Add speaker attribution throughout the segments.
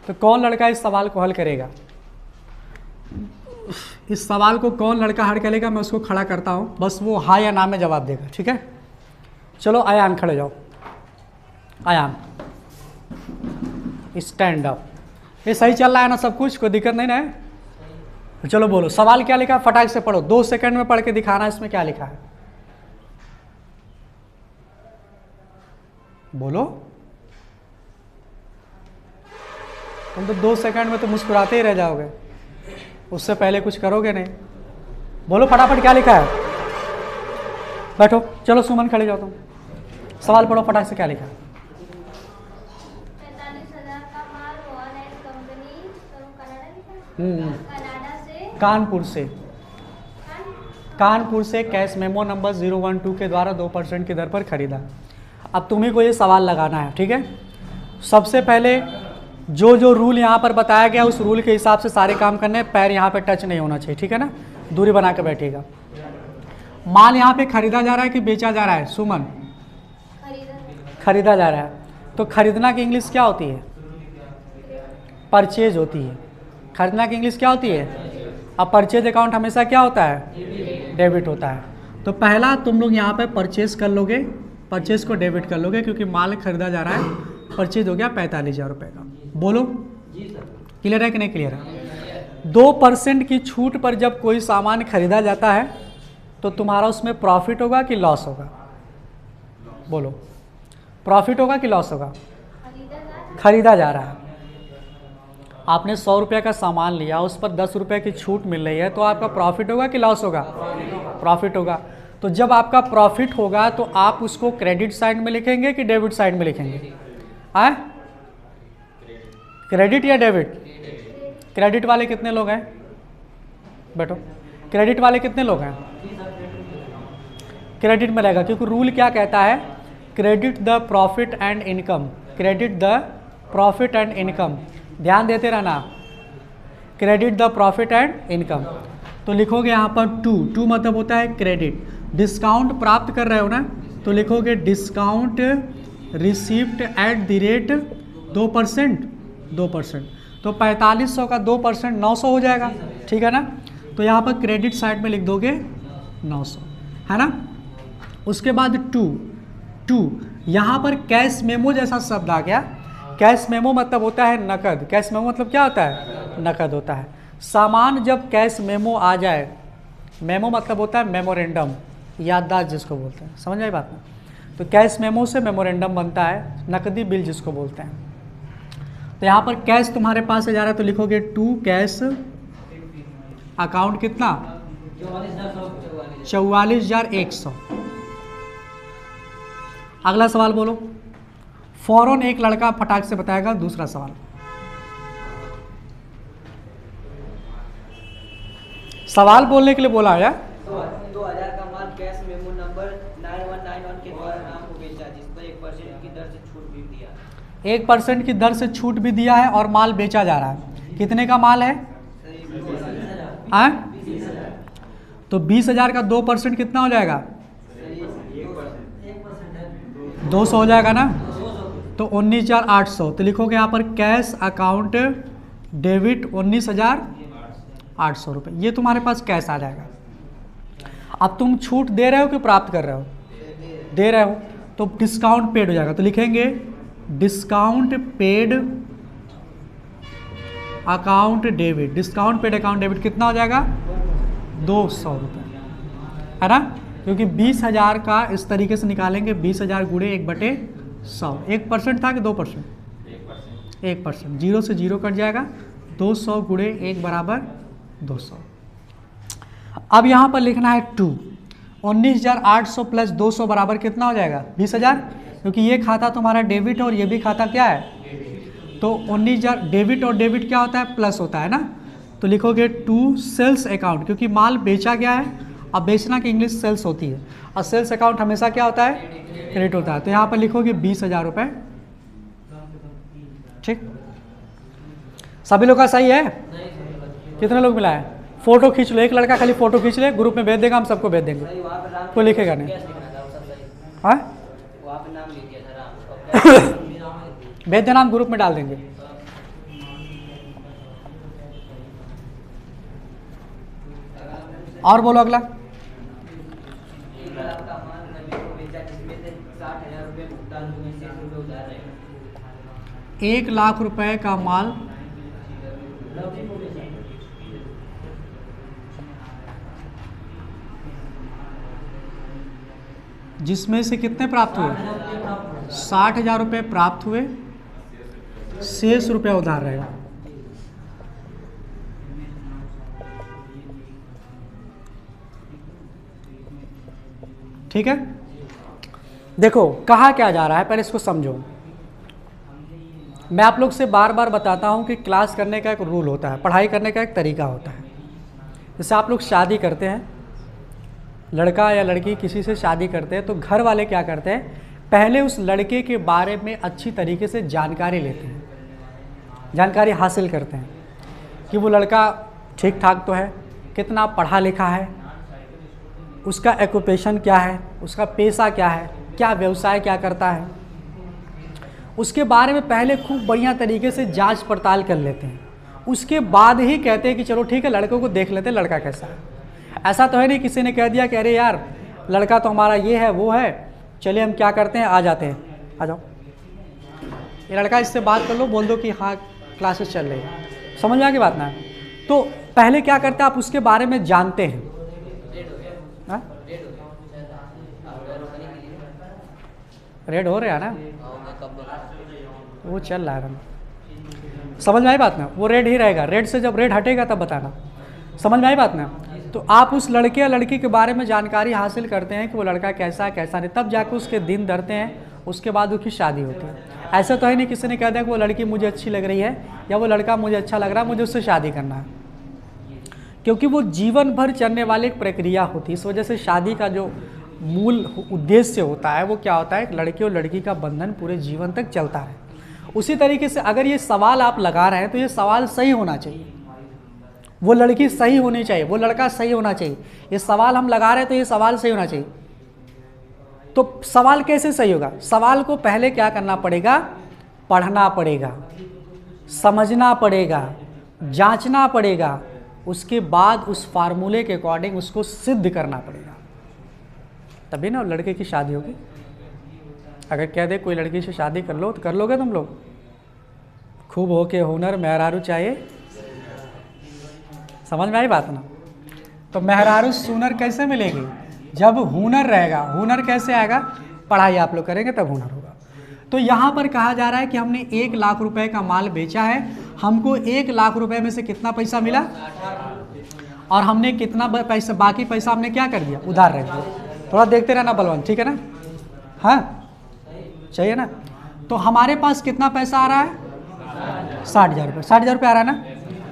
Speaker 1: तो कौन लड़का इस सवाल को हल करेगा? इस सवाल को कौन लड़का हल करेगा? मैं उसको खड़ा करता हूँ, बस वो हाँ या ना में जवाब देगा। ठीक है, चलो अयान खड़े जाओ। Ayaan stand up. ये सही चल रहा है ना सब कुछ? कोई दिक्कत नहीं ना है? चलो बोलो सवाल क्या लिखा है, फटाक से पढ़ो, 2 सेकंड में पढ़ के दिखाना इसमें क्या लिखा है। बोलो, तुम तो 2 सेकंड में तो मुस्कुराते ही रह जाओगे, उससे पहले कुछ करोगे नहीं। बोलो फटाफट क्या लिखा है। बैठो, चलो सुमन खड़े जाओ, तुम सवाल पढ़ो फटाक से, क्या लिखा है।
Speaker 2: 45,000 का माल वॉलनट कंपनी
Speaker 1: कानपुर से कैश मेमो नंबर 012 के द्वारा 2% की दर पर खरीदा। अब तुम्ही को ये सवाल लगाना है। ठीक है, सबसे पहले जो रूल यहाँ पर बताया गया उस रूल के हिसाब से सारे काम करने हैं। पैर यहाँ पे टच नहीं होना चाहिए, ठीक है ना, दूरी बना के बैठिएगा। माल यहाँ पे खरीदा जा रहा है कि बेचा जा रहा है? सुमन, खरीदा जा रहा है। तो खरीदना की इंग्लिश क्या होती है? परचेज होती है। खरीदना की इंग्लिश क्या होती है? अब परचेज अकाउंट हमेशा क्या होता है? डेबिट होता है। तो पहला तुम लोग यहाँ पे परचेज कर लोगे, परचेज को डेबिट कर लोगे क्योंकि माल खरीदा जा रहा है। परचेज हो गया 45,000 रुपये का। बोलो क्लियर है कि नहीं क्लियर है? 2% की छूट पर जब कोई सामान खरीदा जाता है तो तुम्हारा उसमें प्रॉफिट होगा कि लॉस होगा? बोलो, प्रॉफिट होगा कि लॉस होगा? खरीदा जा रहा है। आपने 100 रुपये का सामान लिया, उस पर 10 रुपये की छूट मिल रही है, तो आपका प्रॉफिट होगा कि लॉस होगा? प्रॉफिट होगा। तो जब आपका प्रॉफिट होगा तो आप उसको क्रेडिट साइड में लिखेंगे कि डेबिट साइड में लिखेंगे? आए, क्रेडिट या डेबिट? क्रेडिट वाले कितने लोग हैं? बैठो, क्रेडिट वाले कितने लोग हैं? क्रेडिट में रहेगा क्योंकि रूल क्या कहता है? Credit the profit and income. Credit the profit and income, ध्यान देते रहना, credit the profit and income. तो लिखोगे यहाँ पर टू मतलब होता है क्रेडिट। डिस्काउंट प्राप्त कर रहे हो ना, तो लिखोगे discount received at the rate 2%। तो 4500 का 2% 900 हो जाएगा, ठीक है ना। तो यहाँ पर क्रेडिट साइड में लिख दोगे 900, है ना। उसके बाद टू यहाँ पर कैश मेमो जैसा शब्द आ गया। कैश मेमो मतलब होता है नकद। कैश मेमो मतलब क्या होता है? नकद होता है। सामान जब कैश मेमो आ जाए, मेमो मतलब होता है मेमोरेंडम, याददाश्त जिसको बोलते हैं, समझ आई बात में। तो कैश मेमो से मेमोरेंडम बनता है, नकदी बिल जिसको बोलते हैं। तो यहाँ पर कैश तुम्हारे पास से जा रहा है तो लिखोगे टू कैश अकाउंट कितना? 44,100। अगला सवाल बोलो। फौरन एक लड़का फटाक से बताएगा दूसरा सवाल। सवाल बोलने के लिए बोला है।
Speaker 3: 2000 का माल कैश मेमो नंबर 9191 के द्वारा नाम को बेचा, जिस पर 1% की दर से छूट भी दिया।
Speaker 1: 1% की दर से छूट भी दिया है और माल बेचा जा रहा है। कितने का माल है? 20,000। तो 20,000 का 2% कितना हो जाएगा? 200 हो जाएगा ना। तो 19,800। तो लिखोगे यहाँ पर कैश अकाउंट डेबिट 19,800 रुपये। ये तुम्हारे पास कैश आ जाएगा। अब तुम छूट दे रहे हो कि प्राप्त कर रहे हो? दे रहे हो, तो डिस्काउंट पेड हो जाएगा। तो लिखेंगे discount paid account debit. Discount paid account debit कितना हो जाएगा? 200 रुपये, है ना। क्योंकि 20,000 का इस तरीके से निकालेंगे, 20,000 गुणे 1/100। 1% था कि 2%? 1%। 0 से 0 कट जाएगा। 200 गुणे 1 बराबर 200। अब यहाँ पर लिखना है 2। 19,800 प्लस 200 बराबर कितना हो जाएगा? 20,000। क्योंकि ये खाता तुम्हारा डेबिट और ये भी खाता क्या है? तो 19,000 डेबिट और डेबिट क्या होता है? प्लस होता है ना। तो लिखोगे टू सेल्स अकाउंट, क्योंकि माल बेचा गया है। अब बेचना की इंग्लिश सेल्स होती है और सेल्स अकाउंट हमेशा क्या होता है? क्रेडिट होता है। तो यहाँ पर लिखोगे 20,000 रुपये। ठीक, सभी लोग का सही है? कितने लोग मिला है? फोटो खींच लो, एक लड़का खाली फोटो खींच ले, ग्रुप में भेज देगा, हम सबको भेज देंगे, कोई लिखेगा नहीं। हाँ भेज देना, हम ग्रुप में डाल देंगे। और बोलो अगला।
Speaker 3: 1 लाख का माल रवि को बेचा जिसमें से 60,000 रुपये भुगतान हुए, शेष रुपये उधार रहे।
Speaker 1: 1 लाख रुपए का माल
Speaker 3: रवि को बेचा,
Speaker 1: जिसमें से कितने प्राप्त हुए? 60,000 रुपये प्राप्त हुए, शेष रुपया उधार रहेगा। ठीक है, देखो कहा क्या जा रहा है, पहले इसको समझो। मैं आप लोग से बार बार बताता हूं कि क्लास करने का एक रूल होता है, पढ़ाई करने का एक तरीका होता है। जैसे आप लोग शादी करते हैं, लड़का या लड़की किसी से शादी करते हैं, तो घर वाले क्या करते हैं, पहले उस लड़के के बारे में अच्छी तरीके से जानकारी लेते हैं, जानकारी हासिल करते हैं कि वो लड़का ठीक ठाक तो है, कितना पढ़ा लिखा है, उसका ऑक्यूपेशन क्या है, उसका पेशा क्या है, क्या व्यवसाय क्या करता है, उसके बारे में पहले खूब बढ़िया तरीके से जांच पड़ताल कर लेते हैं। उसके बाद ही कहते हैं कि चलो ठीक है लड़कों को देख लेते हैं लड़का कैसा है। ऐसा तो है नहीं किसी ने कह दिया कि अरे यार लड़का तो हमारा ये है वो है, चलिए हम क्या करते हैं, आ जाते हैं, आ जाओ ये लड़का, इससे बात कर लो, बोल दो कि हाँ क्लासेस चल रही है। समझ में आ गई बात ना? तो पहले क्या करते हैं, आप उसके बारे में जानते हैं। हाँ? रेड हो रहा है ना, वो चल रहा है, समझ में आई बात ना? वो रेड ही रहेगा, रेड से जब रेड हटेगा तब बताना। समझ में आई बात ना? तो आप उस लड़के या लड़की के बारे में जानकारी हासिल करते हैं कि वो लड़का कैसा है कैसा नहीं, तब जाकर उसके दिन धरते हैं, उसके बाद उसकी शादी होती है। ऐसा तो है नहीं किसी ने कह दिया कि वो लड़की मुझे अच्छी लग रही है या वो लड़का मुझे अच्छा लग रहा है, मुझे उससे शादी करना है, क्योंकि वो जीवन भर चलने वाली एक प्रक्रिया होती है। इस वजह से शादी का जो मूल उद्देश्य होता है वो क्या होता है, लड़के और लड़की का बंधन पूरे जीवन तक चलता है। उसी तरीके से अगर ये सवाल आप लगा रहे हैं तो ये सवाल सही होना चाहिए, वो लड़की सही होनी चाहिए, वो लड़का सही होना चाहिए। ये सवाल हम लगा रहे हैं तो ये सवाल सही होना चाहिए। तो सवाल कैसे सही होगा? सवाल को पहले क्या करना पड़ेगा, पढ़ना पड़ेगा, समझना पड़ेगा, जांचना पड़ेगा, उसके बाद उस फार्मूले के अकॉर्डिंग उसको सिद्ध करना पड़ेगा, तभी ना लड़के की शादी होगी। अगर कह दे कोई लड़की से शादी कर लो तो कर लोगे तुम लोग? खूब हो के हुनर मेहरारू चाहिए। समझ में आई बात ना? तो मेहरारू सुनर कैसे मिलेगी? जब हुनर रहेगा। हुनर कैसे आएगा? पढ़ाई आप लोग करेंगे तब हुनर होगा। तो यहाँ पर कहा जा रहा है कि हमने 1 लाख रुपए का माल बेचा है, हमको 1 लाख रुपए में से कितना पैसा मिला, और हमने कितना पैसा, बाकी पैसा हमने क्या कर दिया, उधार रख दिया। थोड़ा देखते रहना बलवंत, ठीक है ना? हाँ चाहिए ना? तो हमारे पास कितना पैसा आ रहा है, 60,000 रुपये। 60,000 रुपये आ रहा है ना?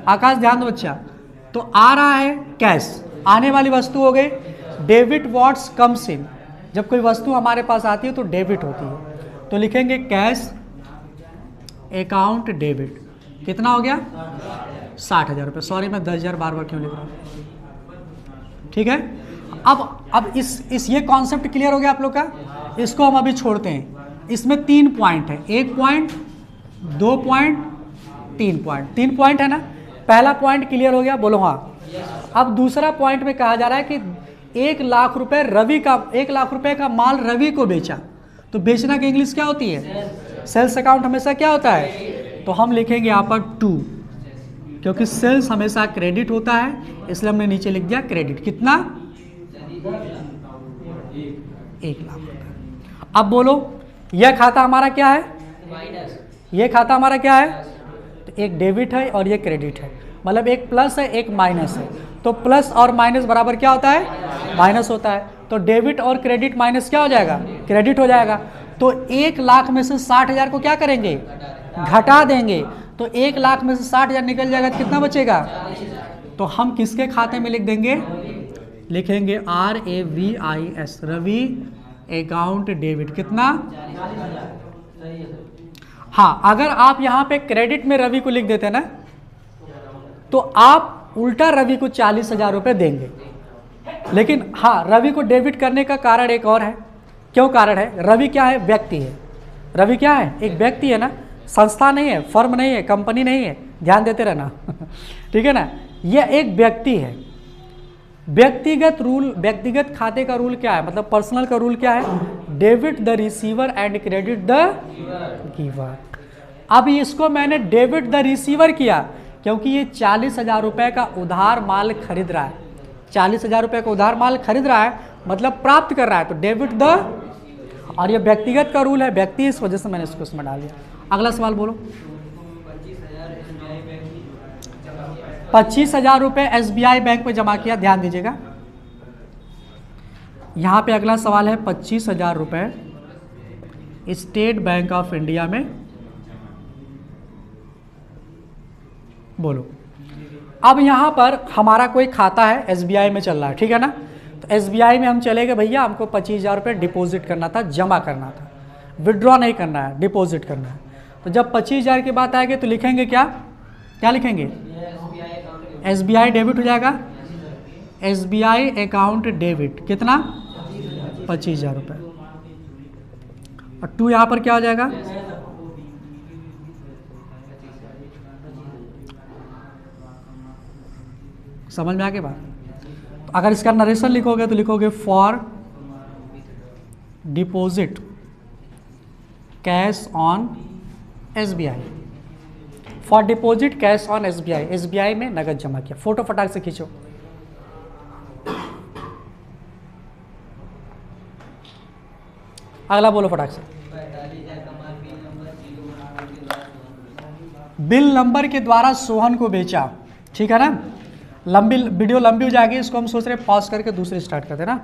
Speaker 1: आकाश ध्यान दो बच्चा। तो आ रहा है कैश, आने वाली वस्तु हो गई। डेबिट व्हाट्स कम्स इन, जब कोई वस्तु हमारे पास आती है तो डेबिट होती है, तो लिखेंगे कैश अकाउंट डेबिट। कितना हो गया, 60,000 रुपये। सॉरी मैं 10,000 बार बार क्यों लिख रहा हूँ, ठीक है? अब इस ये कॉन्सेप्ट क्लियर हो गया आप लोग का। इसको हम अभी छोड़ते हैं। इसमें 3 पॉइंट है, 1 पॉइंट, 2 पॉइंट, 3 पॉइंट। 3 पॉइंट है ना? पहला पॉइंट क्लियर हो गया, बोलो हाँ। अब दूसरा पॉइंट में कहा जा रहा है कि 1 लाख रुपए रवि का, 1 लाख रुपए का माल रवि को बेचा। तो बेचना की इंग्लिश क्या होती है, सेल्स अकाउंट हमेशा क्या होता है, तो हम लिखेंगे यहाँ पर 2, क्योंकि सेल्स हमेशा क्रेडिट होता है, इसलिए हमने नीचे लिख दिया क्रेडिट। कितना, 1 लाख रुपए। अब बोलो यह खाता हमारा क्या है,
Speaker 3: माइनस,
Speaker 1: ये खाता हमारा क्या है, तो एक डेबिट है और ये क्रेडिट है, मतलब एक प्लस है एक माइनस है। तो प्लस और माइनस बराबर क्या होता है, माइनस होता है। तो डेबिट और क्रेडिट माइनस क्या हो जाएगा, क्रेडिट हो जाएगा। तो 1 लाख में से 60,000 को क्या करेंगे, घटा देंगे। तो 1 लाख में से 60,000 निकल जाएगा तो कितना बचेगा, तो हम किसके खाते में लिख देंगे, लिखेंगे RAVIS, रवि अकाउंट डेबिट। कितना, हाँ अगर आप यहाँ पे क्रेडिट में रवि को लिख देते ना तो आप उल्टा रवि को 40,000 रुपये देंगे। लेकिन हाँ रवि को डेबिट करने का कारण एक और है। क्यों कारण है, रवि क्या है, व्यक्ति है। रवि क्या है, एक व्यक्ति है ना, संस्था नहीं है, फर्म नहीं है, कंपनी नहीं है, ध्यान देते रहना ठीक है ना, यह एक व्यक्ति है। व्यक्तिगत खाते का रूल क्या है, मतलब पर्सनल का रूल क्या है, debit the receiver and credit the giver. अब इसको मैंने डेबिट द रिसीवर किया क्योंकि ये 40,000 रुपये का उधार माल खरीद रहा है, 40,000 रुपये का उधार माल खरीद रहा है मतलब प्राप्त कर रहा है, तो डेबिट द, और ये व्यक्तिगत का रूल है, व्यक्ति, इस वजह से मैंने इसको इसमें डाल दिया। अगला सवाल बोलो। 25,000 रुपये SBI बैंक में जमा किया, ध्यान दीजिएगा यहाँ पे अगला सवाल है 25,000 रुपये स्टेट बैंक ऑफ इंडिया में, बोलो। अब यहाँ पर हमारा कोई खाता है SBI में चल रहा है, ठीक है ना, तो SBI में हम चले गए, भैया हमको 25,000 रुपये डिपॉजिट करना था, जमा करना था, विड्रॉ नहीं करना है, डिपॉजिट करना है। तो जब 25,000 की बात आएगी तो लिखेंगे क्या, क्या लिखेंगे, SBI डेबिट हो जाएगा, SBI अकाउंट डेबिट, कितना, 25,000 रुपये, और 2 यहाँ पर क्या हो जाएगा, समझ में आ गई बात। तो अगर इसका नरेशन लिखोगे तो लिखोगे for deposit cash on SBI, for deposit cash on SBI में नगद जमा किया। फोटो फटाक से खींचो। अगला बोलो फटाक से। बिल नंबर के द्वारा सोहन को बेचा, ठीक है ना, लंबी वीडियो लंबी हो जाएगी, इसको हम सोच रहे हैं पॉज करके दूसरी स्टार्ट करते हैं ना।